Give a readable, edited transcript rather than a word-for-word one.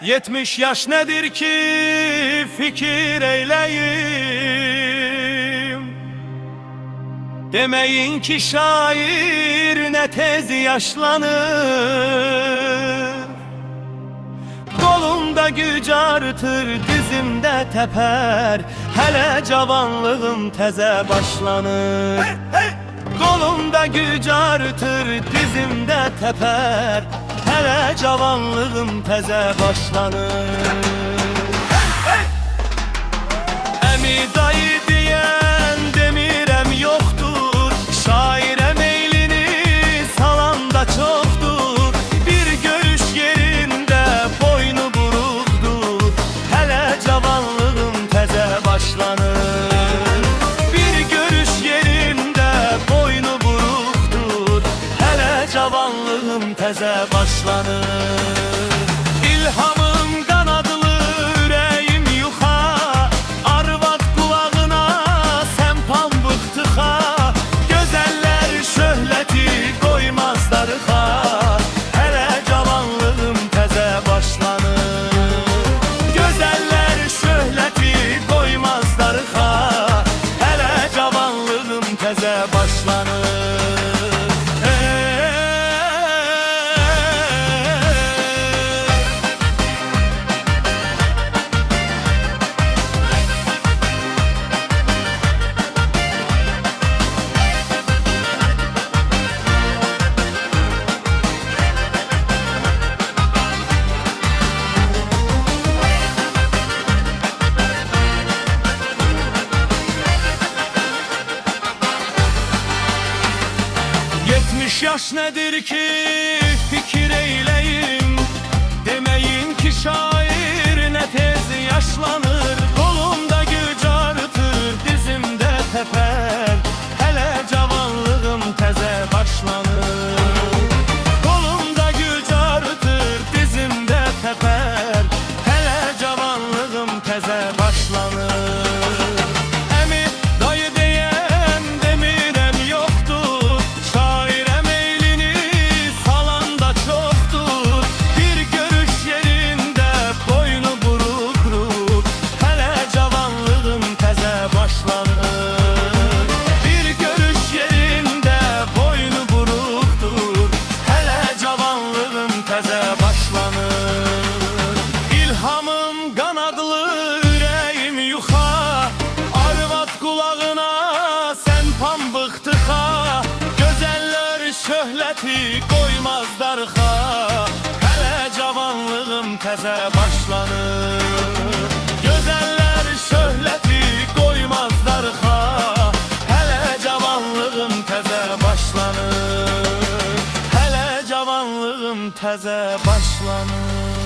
70 yaş nedir ki fikir eyleyim. Demeyin ki şair ne tez yaşlanır. Kolumda güc artır, dizimde teper, hele cavanlığım teze başlanır. Kolumda güc artır, dizimde teper, hele cavanlığım teze başlanır. Emi dayı diyen demirem yoktur, şaire meylini salan da çoktur. Bir görüş yerinde boynu buruktur, hele cavanlığım teze başlanır. Bir görüş yerinde boynu buruktur, hele cavanlığım teze başlanır. İlhamım kanadlı, yüreğim yuxa, arvad kulağına sen pambık tıxa. Gözeller şöhleti koymaz darıxa, hele cavanlığım teze başlanır. Gözeller şöhleti koymaz darıxa, hele cavanlığım teze başlanır. 70 yaş nedir ki fikir eyleyim. Demeyin ki şair ne tez yaşlanır. Kolumda güc artır, dizimde teper, hele cavanlığım teze başlanır. Kolumda güc artır, dizimde teper, hele cavanlığım teze başlanır. Emi dayı diyen demirem yoktur, şaire meylini salan da çoktur. Bir görüş yerinde boynu buruktur, hele cavanlığım teze başlanır. Bir görüş yerinde boynu buruktur, hele cavanlığım teze başlanır. İlhamım kanadlı, yüreğim yuxa, arvad kulağına sen pambık tıxa. Gözeller şöhleti koymaz darıxa, hele cavanlığım teze başlanır. Gözeller şöhleti koymaz darıxa, hele cavanlığım teze başlanır. Hele cavanlığım teze başlanır.